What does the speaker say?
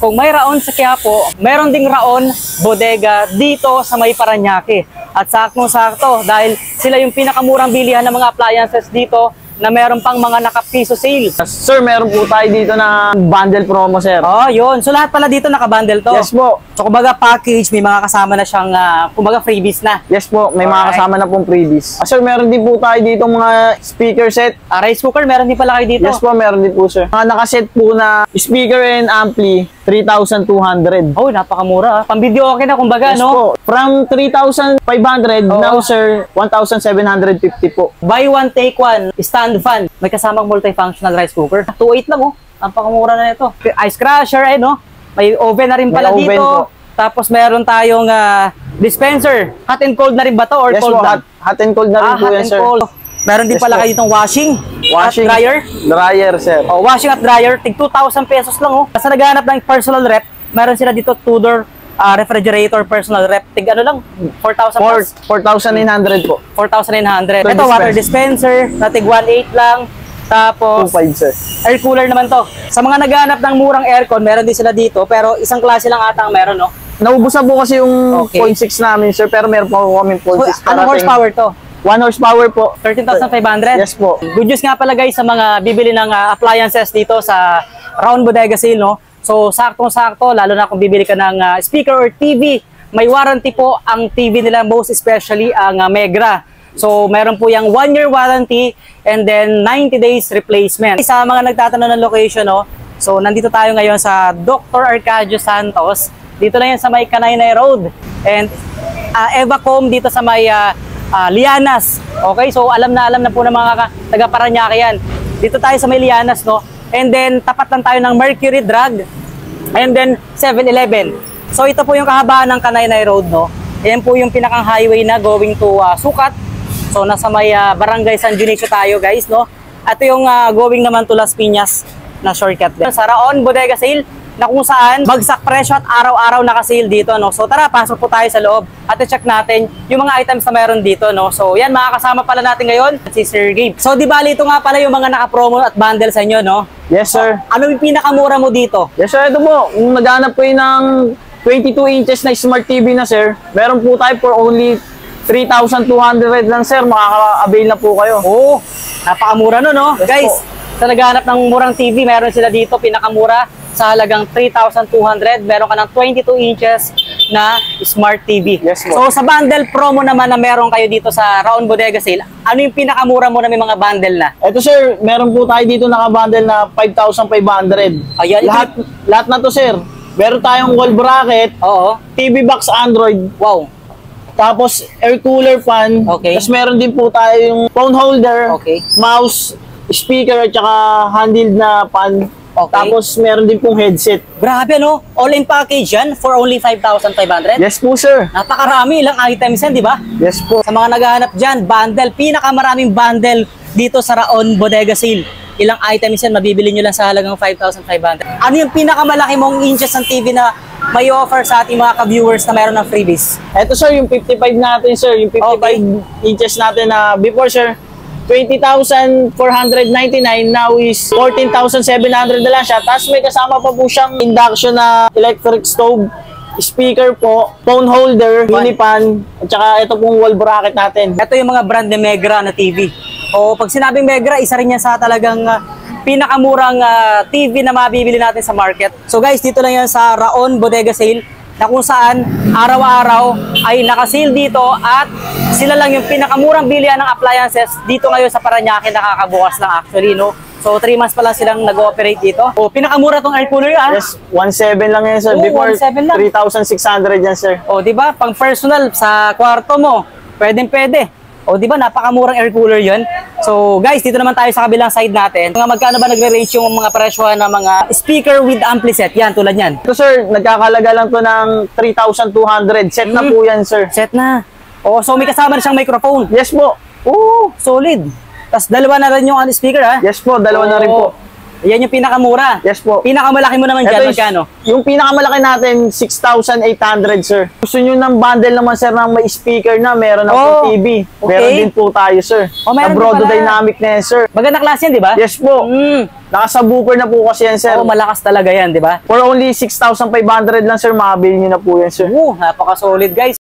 Kung may Raon sa Quiapo, meron ding Raon Bodega dito sa may Parañaque. At saktong-sakto dahil sila yung pinakamurang bilihan ng mga appliances dito na meron pang mga naka-piso sale. Sir, meron po tayo dito na bundle promo, sir. Oh, yun. So lahat pala dito naka-bundle to. Yes po. So kumbaga package, may mga kasama na siyang kumbaga freebies na. Yes po, may mga kasama na pong freebies. Sir, meron din po tayo dito mga speaker set. Rice cooker, meron din pala kayo dito. Yes po, meron din po, sir. Mga nakaset po na speaker and ampli, 3,200. Oh, napakamura. Pang-video okay na kumbaga, Yes no? po. From 3,500, now sir, 1,750 po. Buy one, take one, stand fan. May kasamang multifunctional rice cooker. 2.8 lang, oh. Napakamura na nito. Ice crusher, no? May oven na rin pala May oven dito. po. Tapos meron tayong dispenser. Hot and cold na rin ba to? Or Yes cold po, lang? hot and cold na rin po hot yan, and sir. cold. Meron din Yes pala po. kayo ditong washing at dryer. Dryer, sir. Oh, washing at dryer, tig 2,000 pesos lang, oh. Sa naghahanap ng personal rep, meron sila dito Tudor refrigerator personal rep. Tig ano lang, 4,000 plus. 4,900 po. 4,900. Ito, water dispenser, na tig 1,800 lang. Tapos, 2,500, sir. air cooler naman to. Sa mga naghahanap ng murang aircon, meron din sila dito. Pero isang klase lang ata ang meron, no? Naubos na po kasi yung Okay. 0.6 namin, sir. Pero meron po kami 0.6. Anong horsepower to? 1 horsepower po. 13,500? Yes po. Good news nga pala guys sa mga bibili ng appliances dito sa Raon Bodega Sale, no? So, saktong-sakto, lalo na kung bibili ka ng speaker or TV, may warranty po ang TV nila, most especially ang Megra. So, meron po yung 1-year warranty and then 90 days replacement. Sa mga nagtatanong ng location, no? So, nandito tayo ngayon sa Dr. Arcadio Santos. Dito na yan sa may Kanaynay Road. And Evacom dito sa may Lianas. Okay, so alam na po ng mga taga-Parañaque yan. Dito tayo sa may Lianas, no? And then, tapat lang tayo ng Mercury Drug. And then, 7-Eleven. So, ito po yung kahabaan ng Kanaynay Road, no? Ayan po yung pinakang highway na going to Sucat. So, nasa may Barangay San Dionisio tayo, guys, no? At yung going naman to Las Piñas na shortcut din. Sa Raon Bodega Sale, na kung saan bagsak presyo at araw-araw naka-sale dito, no? So tara, pasok po tayo sa loob at i-check natin yung mga items na meron dito, no? So yan, makakasama pala natin ngayon si Sir Gabe. So di bali, ito nga pala yung mga naka-promo at bundle sa inyo, no? Yes, sir. Ano yung pinakamura mo dito? Yes, sir. Ito po. Kung naghanap po yun ng 22 inches na smart TV na, sir, meron po tayo for only 3,200 lang, sir. Makaka-avail na po kayo. Oo, napakamura no, no? Yes, Guys, po. sa naghahanap ng murang TV, meron sila dito, pinakamura sa halagang 3,200. Meron ka ng 22 inches na smart TV. Yes, po. So sa bundle promo naman na meron kayo dito sa Raon Bodega Sale, ano yung pinakamura mo na may mga bundle na? Ito, sir, meron po tayo dito naka-bundle na 5,500. Ayan, Lahat na to, sir. Meron tayong wall bracket, Oo. TV box Android, Wow. tapos air cooler fan. Okay. Tapos meron din po tayong phone holder, Okay. mouse, speaker, at saka handheld na fan. Okay. Tapos meron din pong headset. Grabe, no? All-in package yan for only 5,500? Yes po, sir. Napakarami, ilang items yan, di ba? Yes po. Sa mga naghahanap dyan, bundle, pinakamaraming bundle dito sa Raon Bodega Sale. Ilang items yan, mabibili nyo lang sa halagang 5,500. Ano yung pinakamalaki mong inches ng TV na may offer sa ating mga ka-viewers na meron ng freebies? Ito, sir, yung 55 natin, sir. Yung 55 inches natin na before, sir, 20,499, now is 14,700 na lang siya. Tapos may kasama pa po siyang induction na electric stove, speaker po, phone holder, mini fan, at saka ito pong wall bracket natin. Ito yung mga brand ni Megra na TV. O pag sinabing Megra, isa rin yan sa talagang pinakamurang TV na mabibili natin sa market. So guys, dito lang yan sa Raon Bodega Sale, na kung saan araw-araw ay naka-sale dito at sila lang yung pinakamurang bilihan ng appliances dito ngayon sa Parañaque, nakakabukas lang actually, no? So 3 months pa lang silang nag-ooperate dito. O pinakamura tong air cooler, Yes, 1,700 lang yan, sir. Oo, Before, 1,700 lang. 3,600 yan, sir. O di ba, pang personal sa kwarto mo, pwedeng-pwede. O di ba, napakamurang air cooler 'yun. So guys, dito naman tayo sa kabilang side natin. Mga magkano ba nagre-range yung mga presyo ng mga speaker with ampli set? Yan, tulad yan. Ito, sir, nagkakalaga lang to ng 3,200. Set na po yan, sir. Set na. O, so may kasama na siyang microphone. Yes po. Oo, solid. Tapos dalawa na rin yung speaker, ha? Yes po, dalawa na rin po. Yan yung pinakamura. Yes po. Pinakamalaki mo naman dyan, Ito magkano? yung pinakamalaki natin, 6,800, sir. Gusto nyo ng bundle naman, sir, ng may speaker na, meron na Oh, po TV. okay. Meron din po tayo, sir. Oh, meron na din Brodo pala. Dynamic na yan, sir. Maganda klase yan, di ba? Yes po. Naka-subwoofer na po kasi yan, sir. Oo, malakas talaga yan, di ba? For only 6,500 lang, sir, makabili nyo na po yan, sir. Napaka-solid, guys.